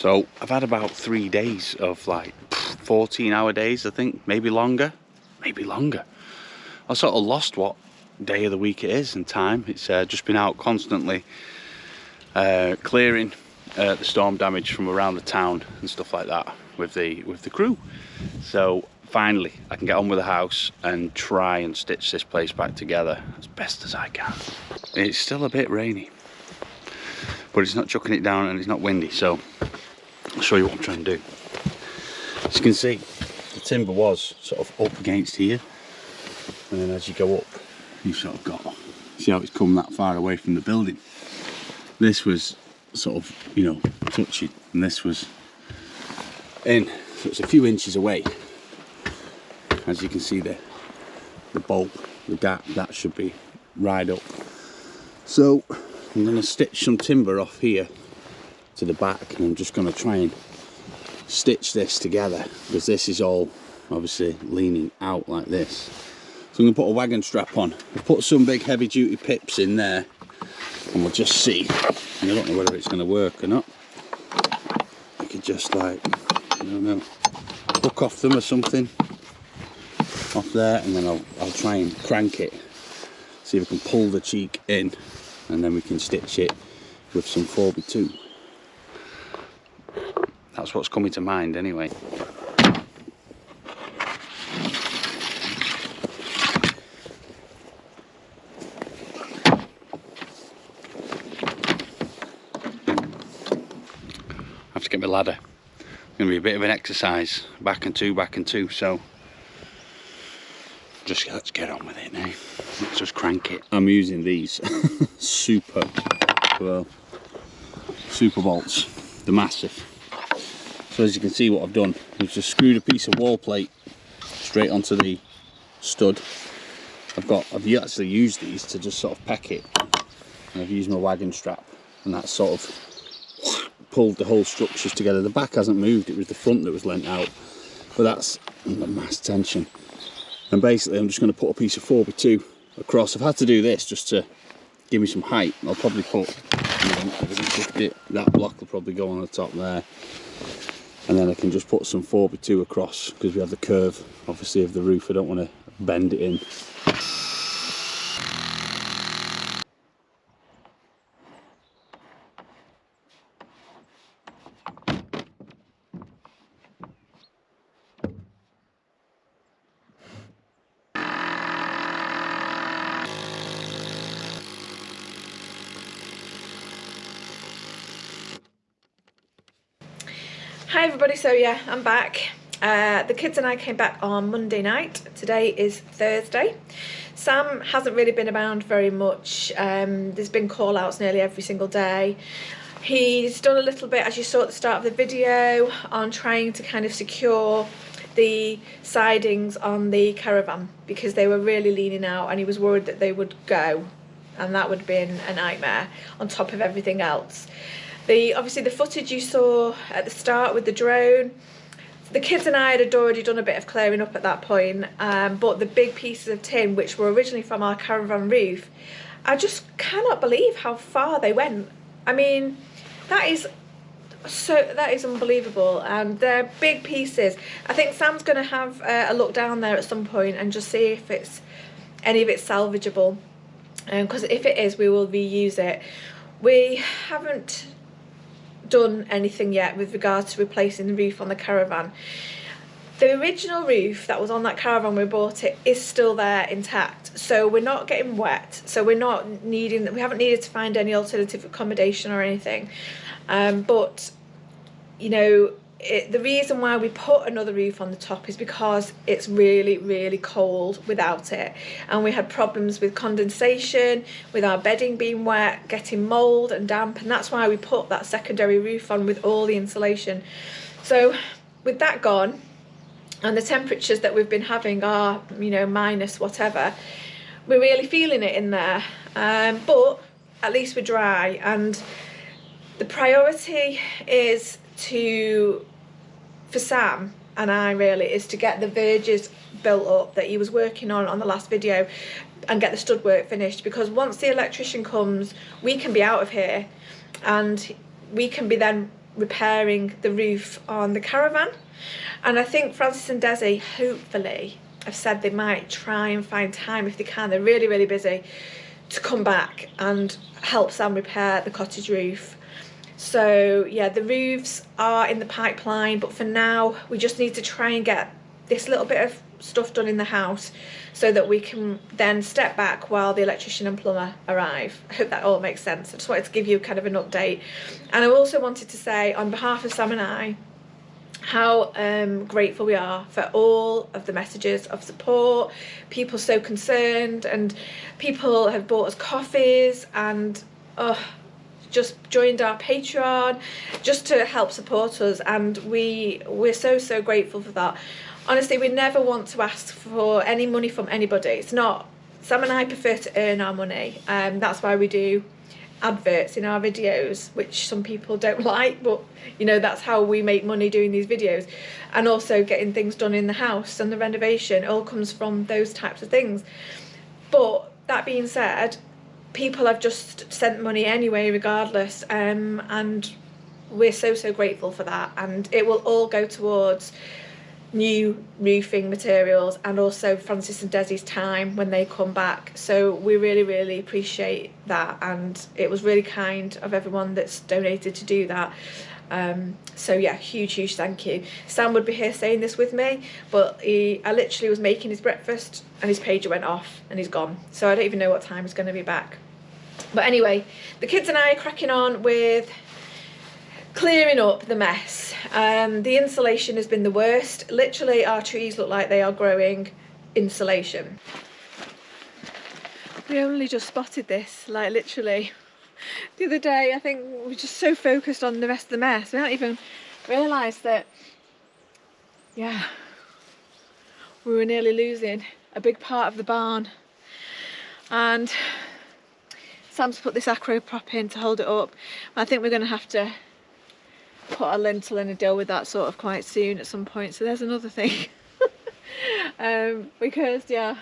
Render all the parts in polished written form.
So I've had about 3 days of like 14-hour days, I think, maybe longer. I sort of lost what day of the week it is and time. It's just been out constantly clearing the storm damage from around the town and stuff like that with the crew. So finally I can get on with the house and try and stitch this place back together as best as I can. It's still a bit rainy, but it's not chucking it down and it's not windy, so I'll show you what I'm trying to do. As you can see, the timber was sort of up against here, and then as you go up, you've sort of got, see how it's come that far away from the building. This was sort of, you know, touching, and this was in, so it's a few inches away. As you can see, the bolt, the gap, that should be right up. So I'm going to stitch some timber off here to the back, and I'm just going to try and stitch this together, because this is all obviously leaning out like this. So I'm going to put a wagon strap on. I've put some big heavy duty pips in there, and we'll just see. I don't know whether it's going to work or not. I could just, like, I don't know, hook off them or something off there, and then I'll try and crank it, see if we can pull the cheek in, and then we can stitch it with some 4x2. That's what's coming to mind anyway. I have to get my ladder. It's going to be a bit of an exercise, back and two, so just let's get on with it now. Let's just crank it. I'm using these super bolts, the massive. So as you can see, what I've done is just screwed a piece of wall plate straight onto the stud. I've actually used these to just sort of peck it, and I've used my wagon strap, and that sort of pulled the whole structures together. The back hasn't moved, it was the front that was lent out, but that's under mass tension. And basically I'm just going to put a piece of 4x2 across. I've had to do this just to give me some height. I'll probably put, that block will probably go on the top there, and then I can just put some 4x2 across, because we have the curve obviously of the roof. I don't want to bend it in. Hi everybody, so yeah, I'm back. The kids and I came back on Monday night. Today is Thursday. Sam hasn't really been around very much. There's been call outs nearly every single day. He's done a little bit, as you saw at the start of the video, on trying to kind of secure the sidings on the caravan, because they were really leaning out and he was worried that they would go, and that would have been a nightmare on top of everything else. Obviously the footage you saw at the start with the drone, the kids and I had already done a bit of clearing up at that point, but the big pieces of tin which were originally from our caravan roof, I just cannot believe how far they went. I mean, that is unbelievable, and they're big pieces. I think Sam's going to have a look down there at some point and just see if any of it's salvageable, because if it is, we will reuse it. We haven't done anything yet with regards to replacing the roof on the caravan. The original roof that was on that caravan when we bought it is still there intact, so we're not getting wet, so we haven't needed to find any alternative accommodation or anything. But you know, the reason why we put another roof on the top is because it's really, really cold without it, and we had problems with condensation, with our bedding being wet, getting mold and damp, and that's why we put that secondary roof on with all the insulation. So with that gone, and the temperatures that we've been having are, you know, minus whatever, we're really feeling it in there, but at least we're dry. And the priority is for Sam and I really, is to get the verges built up that he was working on the last video, and get the stud work finished, because once the electrician comes, we can be out of here and we can be then repairing the roof on the caravan. And I think Francis and Desi hopefully have said they might try and find time if they can, they're really, really busy, to come back and help Sam repair the cottage roof. So yeah, the roofs are in the pipeline, but for now we just need to try and get this little bit of stuff done in the house so that we can then step back while the electrician and plumber arrive. I hope that all makes sense. I just wanted to give you kind of an update. And I also wanted to say on behalf of Sam and I how grateful we are for all of the messages of support, people so concerned, and people have bought us coffees and just joined our Patreon just to help support us, and we're so grateful for that. Honestly, we never want to ask for any money from anybody. It's not, Sam and I prefer to earn our money, that's why we do adverts in our videos, which some people don't like, but you know, that's how we make money doing these videos. And also getting things done in the house and the renovation all comes from those types of things. But that being said, people have just sent money anyway regardless, and we're so grateful for that, and it will all go towards new roofing materials and also Francis and Desi's time when they come back. So we really appreciate that, and it was really kind of everyone that's donated to do that. So yeah, huge thank you. Sam would be here saying this with me, but I literally was making his breakfast and his pager went off and he's gone, so I don't even know what time he's going to be back. But anyway, the kids and I are cracking on with clearing up the mess. The insulation has been the worst. Literally our trees look like they are growing insulation. We only just spotted this, like literally the other day. I think we were just so focused on the rest of the mess we don't even realise that, yeah, we were nearly losing a big part of the barn. And Sam's put this acro prop in to hold it up. I think we're going to have to put a lintel in and deal with that sort of quite soon at some point. So there's another thing. Because yeah,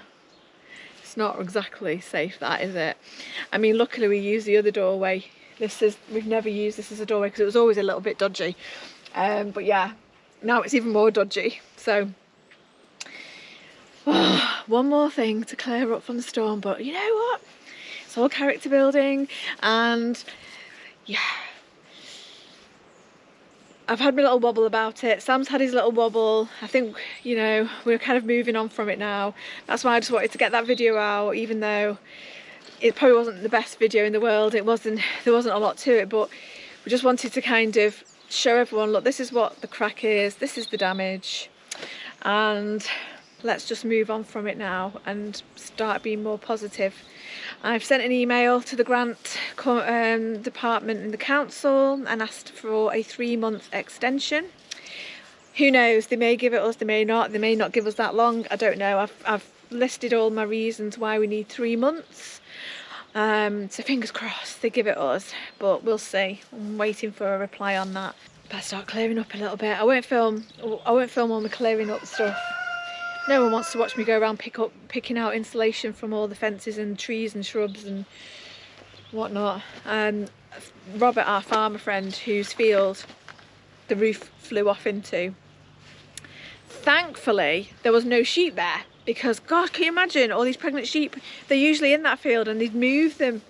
it's not exactly safe, that, is it? I mean, luckily we use the other doorway. We've never used this as a doorway because it was always a little bit dodgy. But yeah, now it's even more dodgy. So one more thing to clear up from the storm, but you know what? It's all character building, and yeah, I've had my little wobble about it. Sam's had his little wobble. I think, you know, we're kind of moving on from it now. That's why I just wanted to get that video out, even though it probably wasn't the best video in the world. There wasn't a lot to it, but we just wanted to kind of show everyone, look, this is what the crack is, this is the damage, and let's just move on from it now and start being more positive. I've sent an email to the grant department in the council and asked for a 3-month extension. Who knows, they may give it us, they may not give us that long, I don't know. I've listed all my reasons why we need 3 months, so fingers crossed they give it us, but we'll see. I'm waiting for a reply on that. Better start clearing up a little bit. I won't film all my clearing up stuff. No one wants to watch me go around picking out insulation from all the fences and trees and shrubs and whatnot. Robert, our farmer friend, whose field the roof flew off into, thankfully there was no sheep there, because God, can you imagine all these pregnant sheep? They're usually in that field and they'd moved them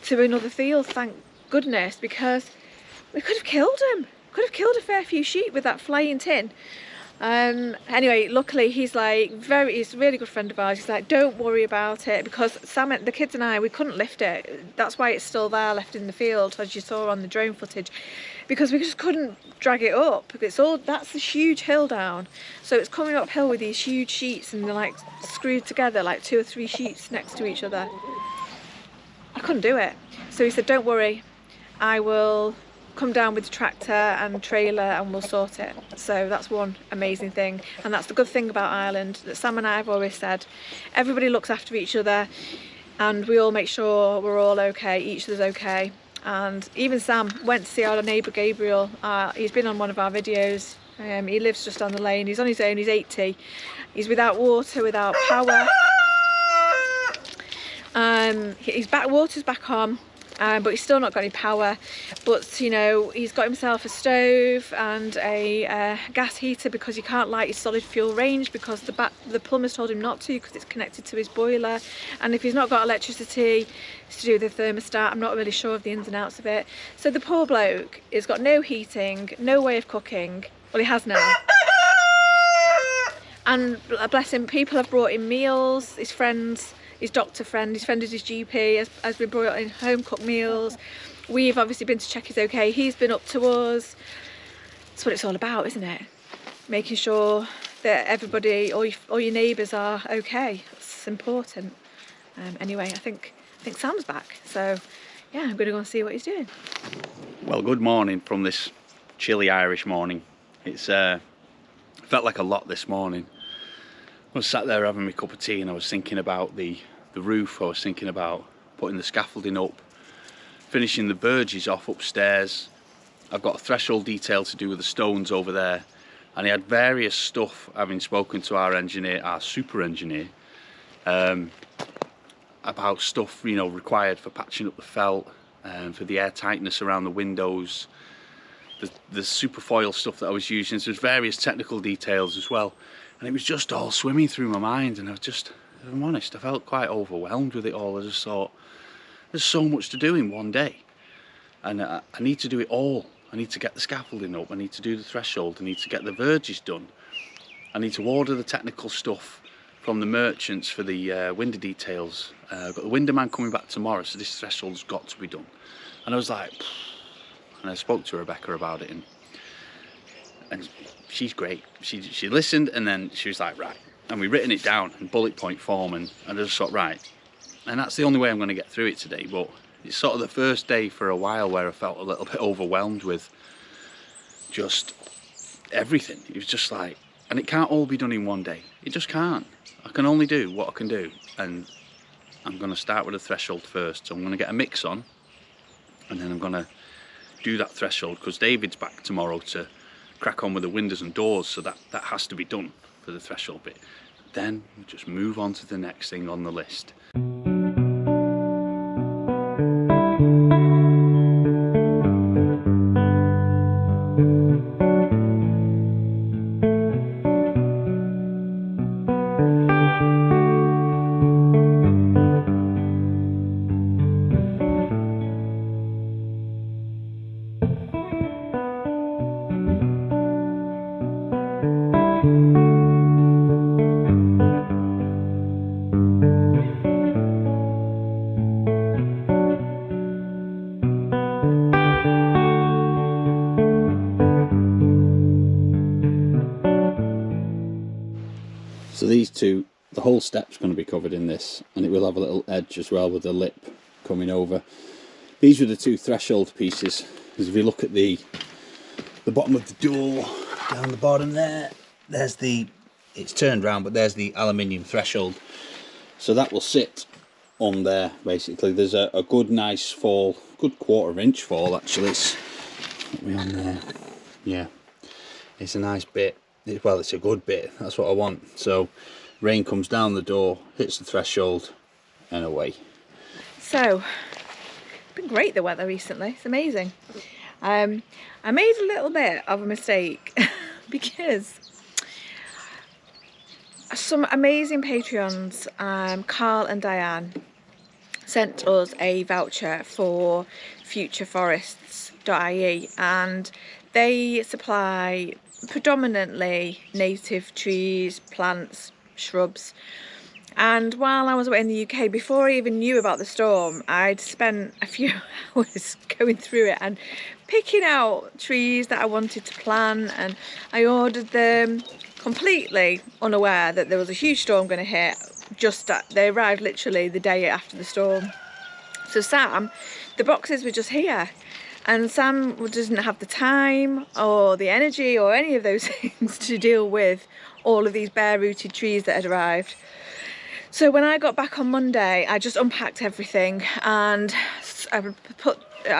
to another field, thank goodness, because we could have killed them. Could have killed a fair few sheep with that flying tin. Anyway, luckily he's a really good friend of ours. He's like, don't worry about it, because Sam, the kids and I, we couldn't lift it. That's why it's still there, left in the field, as you saw on the drone footage, because we just couldn't drag it up. That's a huge hill down, so it's coming uphill with these huge sheets, and they're like screwed together like 2 or 3 sheets next to each other. I couldn't do it. So he said, don't worry, I will come down with the tractor and trailer and we'll sort it. So that's one amazing thing, and that's the good thing about Ireland, that Sam and I have always said, everybody looks after each other and we all make sure we're all okay, each other's okay. And even Sam went to see our neighbour Gabriel. He's been on one of our videos. He lives just down the lane. He's on his own, he's 80. He's without water, without power. His water's back on, but he's still not got any power. But you know, he's got himself a stove and a gas heater because he can't light his solid fuel range because the plumber's told him not to because it's connected to his boiler, and if he's not got electricity, it's to do with the thermostat. I'm not really sure of the ins and outs of it. So the poor bloke has got no heating, no way of cooking. Well, he has now. And bless him, people have brought in meals, his friends, his doctor friend, his friend is his GP, has been brought in home cooked meals. We've obviously been to check he's okay. He's been up to us. That's what it's all about, isn't it? Making sure that everybody, all your neighbours are okay. It's important. Anyway, I think Sam's back. So yeah, I'm going to go and see what he's doing. Well, good morning from this chilly Irish morning. It's felt like a lot this morning. I was sat there having my cup of tea and I was thinking about the roof. I was thinking about putting the scaffolding up, finishing the verges off upstairs. I've got a threshold detail to do with the stones over there, and he had various stuff, having spoken to our engineer, our super engineer, about stuff, you know, required for patching up the felt, for the air tightness around the windows, the super foil stuff that I was using. So there's various technical details as well, and it was just all swimming through my mind, and if I'm honest, I felt quite overwhelmed with it all. I just thought, there's so much to do in one day, and I need to do it all. I need to get the scaffolding up, I need to do the threshold, I need to get the verges done, I need to order the technical stuff from the merchants for the window details. I've got the window man coming back tomorrow, so this threshold's got to be done. And I was like, and I spoke to Rebecca about it, and she's great. She listened, and then she was like, right, and we've written it down in bullet point form, and I just thought, right, and that's the only way I'm going to get through it today. But it's sort of the first day for a while where I felt a little bit overwhelmed with just everything. It was just like, and it can't all be done in one day. It just can't. I can only do what I can do, and I'm going to start with a threshold first. So I'm going to get a mix on, and then I'm going to do that threshold because David's back tomorrow to crack on with the windows and doors, so that has to be done for the threshold bit. Then we'll just move on to the next thing on the list. So these two, the whole step's going to be covered in this, and it will have a little edge as well with the lip coming over. These were the two threshold pieces, because if you look at the bottom of the door, down the bottom there, there's it's turned round, but there's the aluminium threshold. So that will sit on there, basically. There's a good nice fall, good 1/4 inch fall actually. It's on there. Yeah, it's a nice bit. Well, it's a good bit, that's what I want. So rain comes down the door, hits the threshold, and away. So it's been great, the weather recently. It's amazing. I made a little bit of a mistake because some amazing Patreons, Carl and Diane, sent us a voucher for futureforests.ie, and they supply predominantly native trees, plants, shrubs. And while I was away in the UK, before I even knew about the storm, I'd spent a few hours going through it and picking out trees that I wanted to plant, and I ordered them completely unaware that there was a huge storm going to hit. They arrived literally the day after the storm. So Sam, the boxes were just here, and Sam doesn't have the time or the energy or any of those things to deal with all of these bare-rooted trees that had arrived. So when I got back on Monday, I just unpacked everything, and I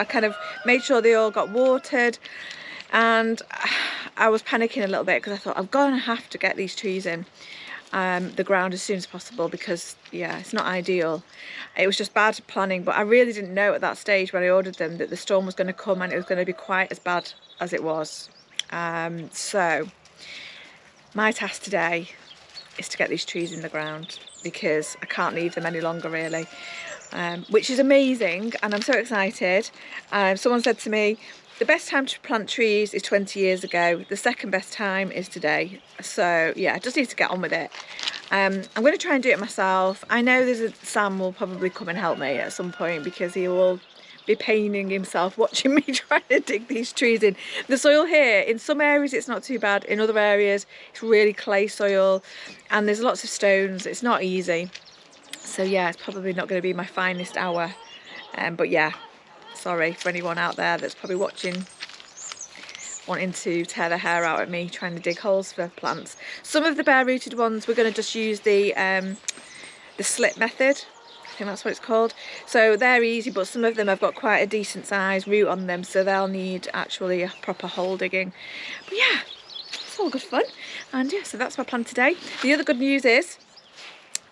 kind of made sure they all got watered, and I was panicking a little bit because I thought, I'm gonna have to get these trees in. the ground as soon as possible, because yeah, it's not ideal. It was just bad planning, but I really didn't know at that stage when I ordered them that the storm was going to come and it was going to be quite as bad as it was. So my task today is to get these trees in the ground, because I can't leave them any longer really, which is amazing, and I'm so excited. Someone said to me, the best time to plant trees is 20 years ago. The second best time is today. So yeah, I just need to get on with it. I'm going to try and do it myself. I know Sam will probably come and help me at some point, because he will be paining himself watching me trying to dig these trees in. The soil here, in some areas it's not too bad. In other areas it's really clay soil and there's lots of stones. It's not easy. So yeah, it's probably not going to be my finest hour. But yeah, sorry for anyone out there that's probably watching wanting to tear their hair out at me trying to dig holes for plants. Some of the bare rooted ones we're going to just use the slit method. I think that's what it's called. So they're easy, but some of them have got quite a decent size root on them, so they'll need actually a proper hole digging. But yeah, it's all good fun. And yeah, so that's my plan today. The other good news is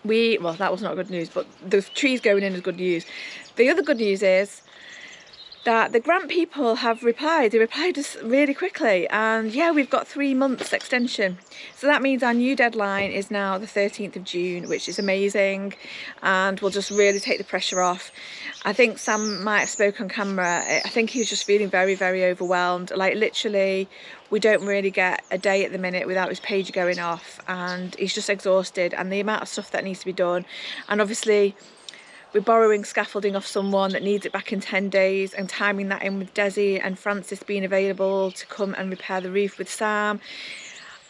well, that was not good news, but the trees going in is good news. The other good news is that the grant people have replied. They replied us really quickly, and yeah, we've got 3 months extension. So that means our new deadline is now the 13th of June, which is amazing, and will just really take the pressure off. I think Sam might have spoke on camera. I think he was just feeling very, very overwhelmed. Like literally, we don't really get a day at the minute without his page going off, and he's just exhausted, and the amount of stuff that needs to be done. And obviously we're borrowing scaffolding off someone that needs it back in 10 days, and timing that in with Desi and Francis being available to come and repair the roof with Sam.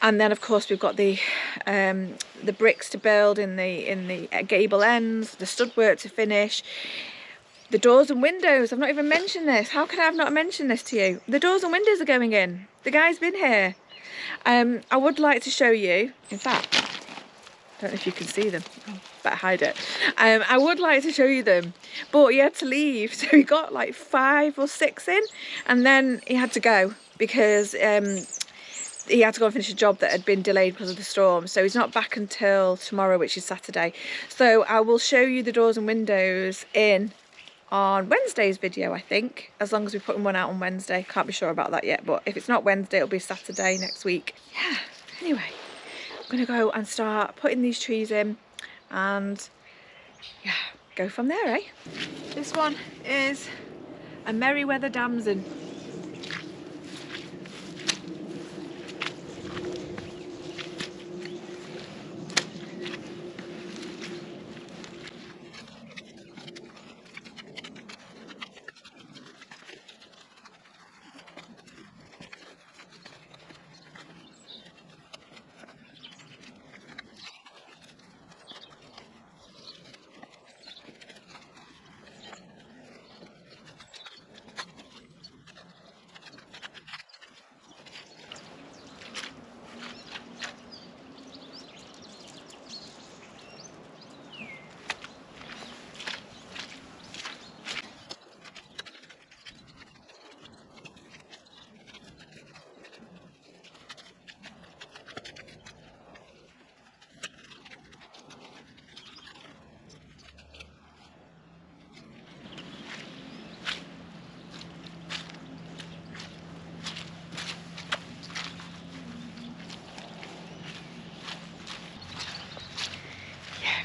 And then of course we've got the bricks to build in the gable ends, the stud work to finish, the doors and windows. I've not even mentioned this. How can I have not mentioned this to you? The doors and windows are going in. The guy's been here. I would like to show you, in fact, I don't know if you can see them. Better hide it. I would like to show you them, but he had to leave, so he got like 5 or 6 in, and then he had to go because he had to go and finish a job that had been delayed because of the storm. So he's not back until tomorrow, which is Saturday. So I will show you the doors and windows in on Wednesday's video, I think, as long as we're putting one out on Wednesday. Can't be sure about that yet, but if it's not Wednesday, it'll be Saturday next week. Yeah, anyway, I'm gonna go and start putting these trees in and yeah, go from there, eh? This one is a Merryweather damson.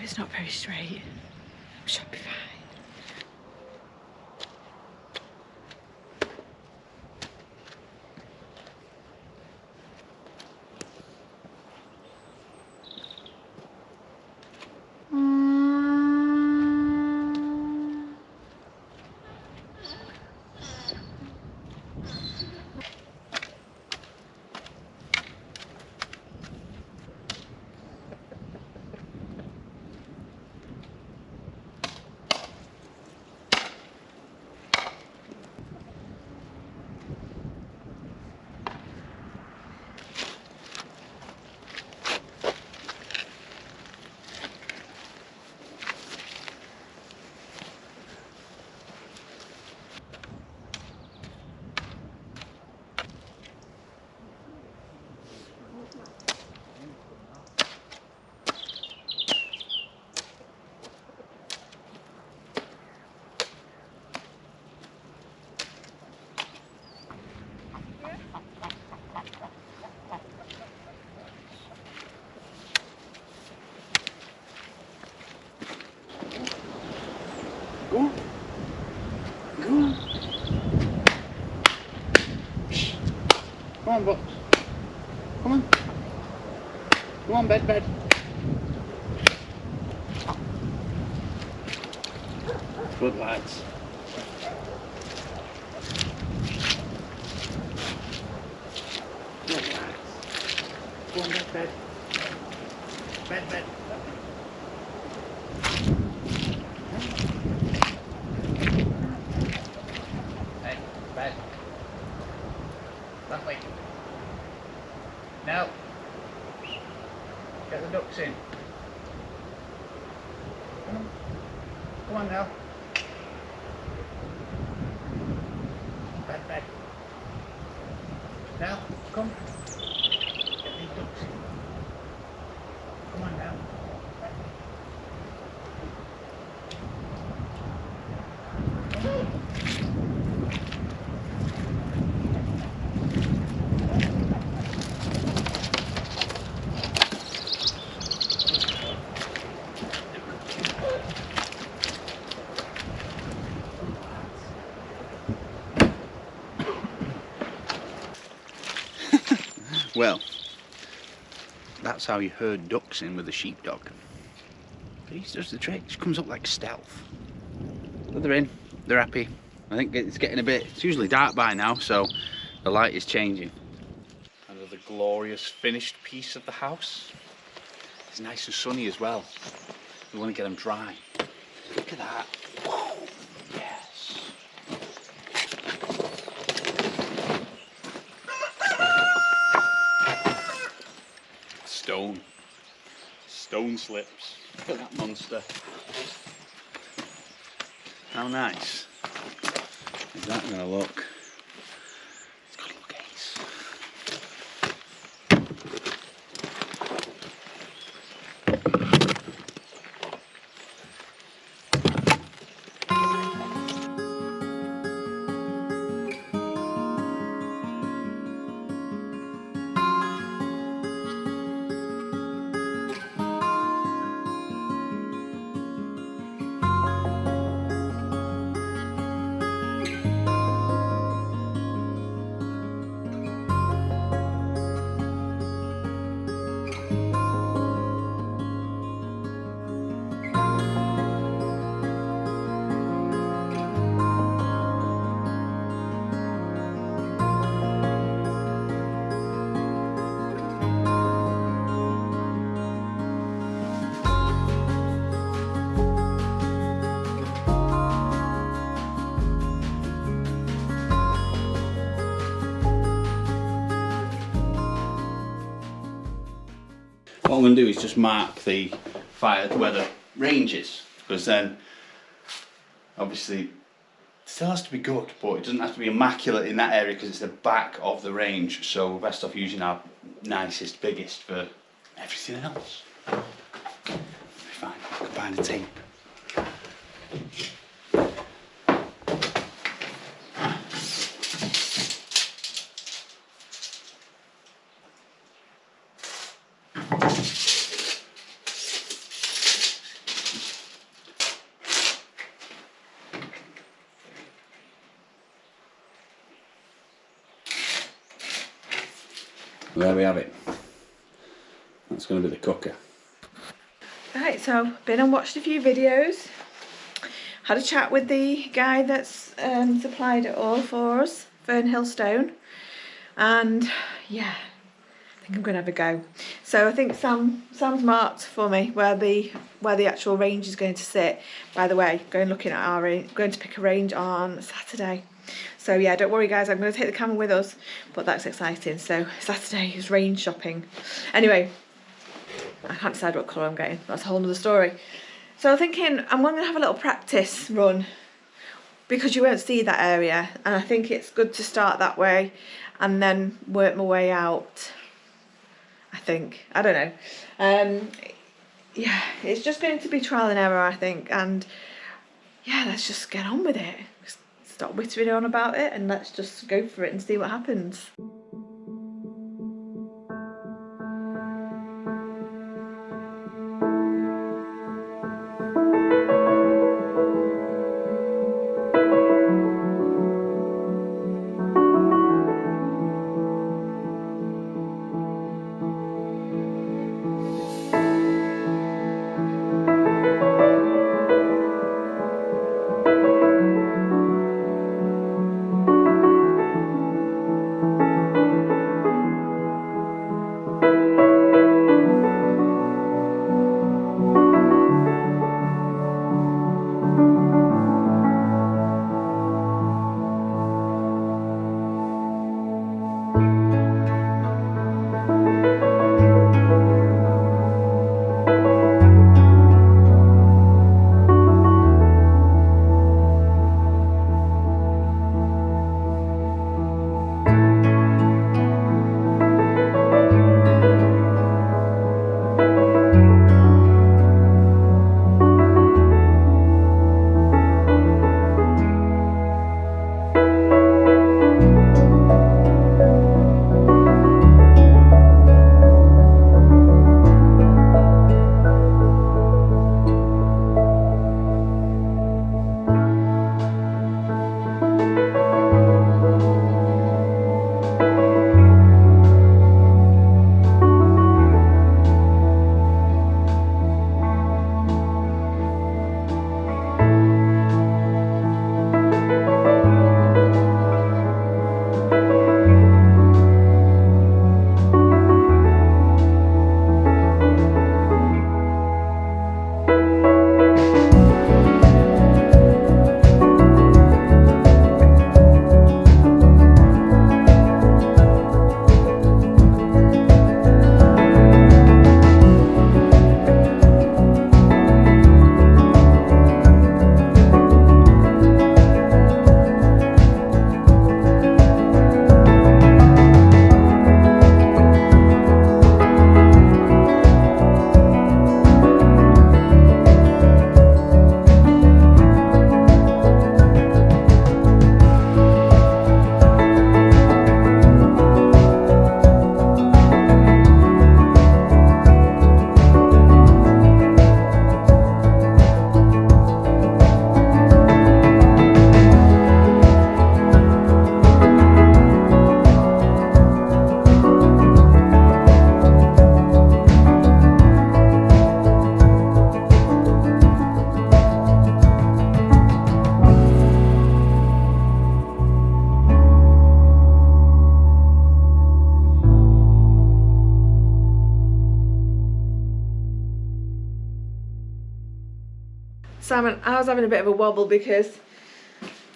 It's not very straight. Should be fine. Go on. Go on. Come on, Box. Come on. Come on, bed. Good lads. Good lads. Go on, bed. Bed. Hey, bed. That way. Now. Get the ducks in. Come on now. Bed. Now, come. Get these ducks in. Come on now. Well, that's how you herd ducks in with a sheepdog. He does the trick, just comes up like stealth. But they're in, they're happy. I think it's getting it's usually dark by now, so the light is changing. Another glorious finished piece of the house. It's nice and sunny as well. We want to get them dry. Look at that. Whew. Yes. Stone slips. Look at that monster. How nice is that going to look? It's got to look ace. What I'm going to do is just mark the where the range is, because then obviously it still has to be good, but it doesn't have to be immaculate in that area because it's the back of the range, so we're best off using our nicest, biggest for everything else. It'll be fine, combine the tape. There we have it. That's going to be the cooker. Right, so been and watched a few videos. Had a chat with the guy that's supplied it all for us, Fernhill Stone, and yeah, I think I'm going to have a go. So I think Sam's marked for me where the actual range is going to sit. By the way, going to pick a range on Saturday. So yeah, don't worry guys, I'm going to take the camera with us, but that's exciting. So Saturday is range shopping. Anyway, I can't decide what colour I'm getting. That's a whole other story. So I'm thinking I'm going to have a little practice run because you won't see that area, and I think it's good to start that way and then work my way out. I think. I don't know. Yeah, it's just going to be trial and error, I think, and yeah, let's just get on with it. Stop whittering on about it and let's just go for it and see what happens. Simon, I was having a bit of a wobble because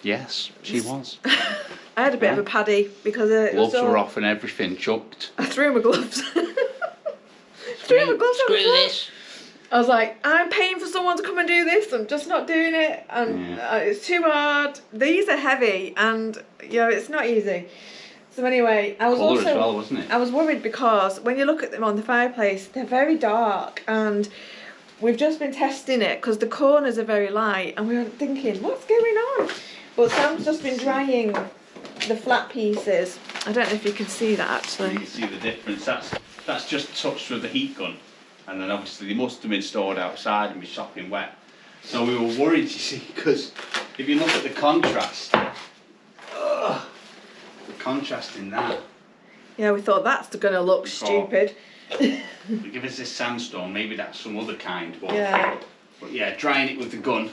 Yes, she was. I had a bit of a paddy because Gloves were off and everything, chucked. I threw my gloves. threw my gloves on the floor. this. I was like, I'm paying for someone to come and do this. I'm just not doing it, and it's too hard. These are heavy, and it's not easy. So anyway, I was Colour also as well, wasn't it? I was worried because when you look at them on the fireplace, they're very dark, and we've just been testing it because the corners are very light, and we were thinking, what's going on? But Sam's just been drying the flat pieces. I don't know if you can see that actually. You can see the difference. That's just touched with the heat gun, and then obviously they must have been stored outside and be sopping wet. So we were worried, you see, because if you look at the contrast, the contrast in that. Yeah, we thought that's going to look stupid. Give us this sandstone, maybe that's some other kind. But yeah, drying it with the gun.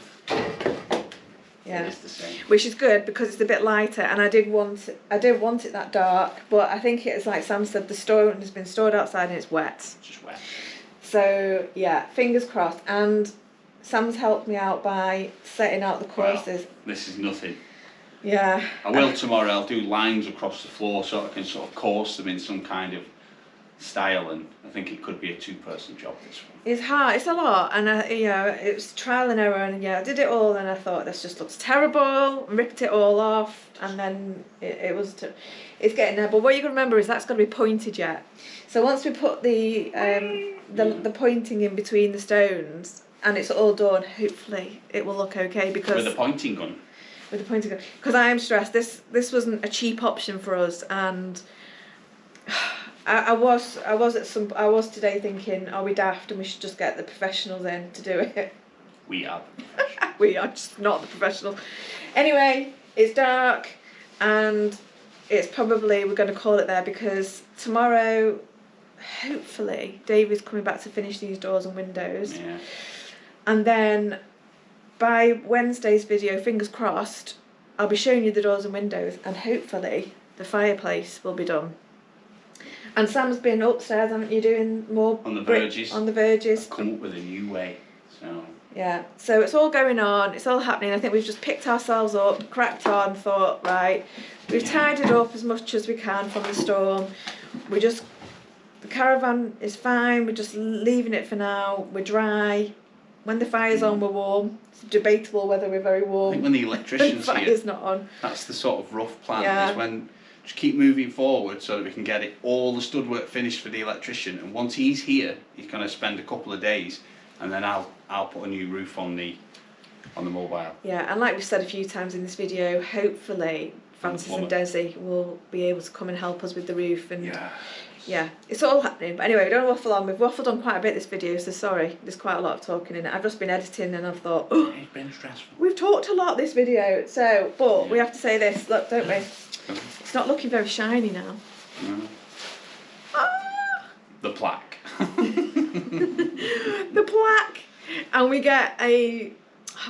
Yeah, it is the same. Which is good because it's a bit lighter, and I did want it that dark, but I think it's like Sam said, the stone has been stored outside and it's wet. It's just wet. So yeah, fingers crossed. And Sam's helped me out by setting out the courses. Well, this is nothing. Yeah. I will tomorrow. I'll do lines across the floor so I can sort of course them in some kind of style, and I think it could be a 2-person job, this one. It's hard, it's a lot, and it was trial and error, and I did it all, and I thought this just looks terrible, ripped it all off, and then it's getting there. But what you can remember is that's got to be pointed yet. So once we put the pointing in between the stones and it's all done, hopefully it will look okay. Because with a pointing gun. With the pointing gun, because I am stressed. This wasn't a cheap option for us, and I was today thinking, are we daft and we should just get the professionals in to do it? We are the professionals. We are just not the professionals. Anyway, it's dark, and it's probably, we're going to call it there, because tomorrow, hopefully, Dave is coming back to finish these doors and windows. Yeah. And then by Wednesday's video, fingers crossed, I'll be showing you the doors and windows, and hopefully the fireplace will be done. And Sam's been upstairs, haven't you, doing more on the verges. On the verges. I've come up with a new way. So yeah, so it's all going on, it's all happening. I think we've just picked ourselves up, cracked on, thought, right, we've tidied up as much as we can from the storm. The caravan is fine, we're just leaving it for now, we're dry. When the fire's on, we're warm. It's debatable whether we're very warm. I think when the electrician's the here, fire's not on. That's the sort of rough plan, is when just keep moving forward so that we can get all the stud work finished for the electrician, and once he's here, he's going to spend a couple of days, and then I'll put a new roof on the mobile. Yeah, and like we've said a few times in this video, hopefully Francis and Desi will be able to come and help us with the roof, and yeah, it's all happening. But anyway, we don't waffle on. We've waffled on quite a bit this video, so sorry. There's quite a lot of talking in it. I've just been editing and I've thought, oh, it's been stressful. We've talked a lot this video, so, but we have to say this, look, don't we? It's not looking very shiny now. No. Ah! The plaque. The plaque! And we get I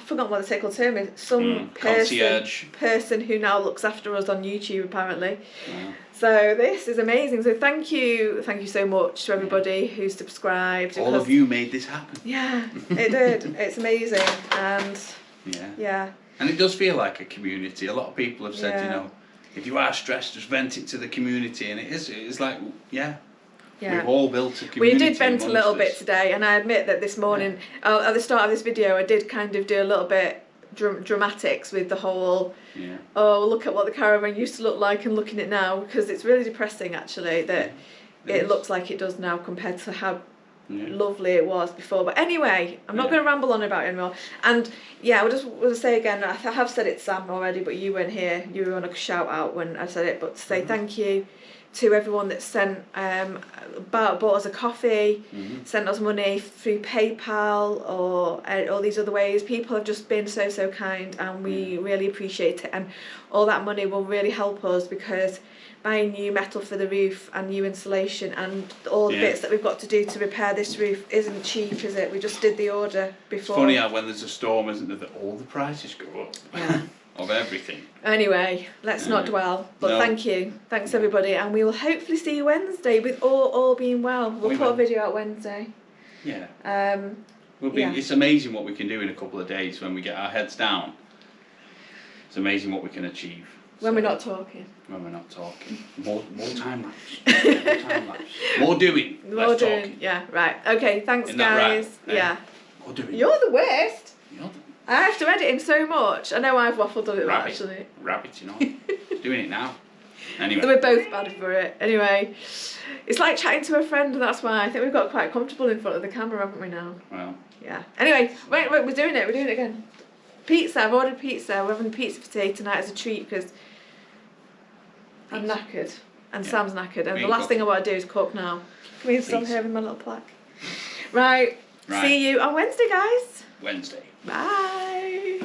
forgot what the technical term is, some person who now looks after us on YouTube, apparently. Yeah. So this is amazing. So thank you so much to everybody who subscribed. All of you made this happen. Yeah, it did. It's amazing, and yeah. And it does feel like a community. A lot of people have said, if you are stressed, just vent it to the community, and it's like, we've all built a community. We did vent a little bit today, and I admit that this morning, at the start of this video, I did kind of do a little bit dramatics with the whole look at what the caravan used to look like and looking at it now, because it's really depressing actually that it looks like it does now compared to how lovely it was before. But anyway, I'm not going to ramble on about it anymore. And I will say again, I have said it to Sam already, but you weren't here, you were on a shout out when I said it, but to say thank you to everyone that sent bought us a coffee, sent us money through PayPal or all these other ways. People have just been so kind, and we really appreciate it, and all that money will really help us, because buying new metal for the roof and new insulation and all the bits that we've got to do to repair this roof isn't cheap, is it? We just did the order before. It's funny how when there's a storm, isn't it, that all the prices go up. Yeah. Of everything. Anyway, let's not dwell. But thank you. Thanks everybody, and we will hopefully see you Wednesday with all being well. We'll put a video out Wednesday. Yeah. It's amazing what we can do in a couple of days when we get our heads down. It's amazing what we can achieve. When we're not talking. When we're not talking. More time lapse. More time lapse. More doing. More less doing. talking. Yeah, right. Okay, thanks Isn't that right? guys. Yeah. More doing. You're the worst. You're I have to edit him so much. I know I've waffled on it actually. Rabbit, you know. Doing it now. Anyway. So we're both bad for it. Anyway, it's like chatting to a friend, and that's why I think we've got quite comfortable in front of the camera, haven't we now? Well. Yeah. Anyway, wait, we're doing it. We're doing it again. Pizza. I've ordered pizza. We're having pizza for today tonight as a treat because I'm knackered and Sam's knackered, and the last thing I want to do is cook now. Can we stop here with my little plaque? Right. See you on Wednesday, guys. Wednesday. Bye.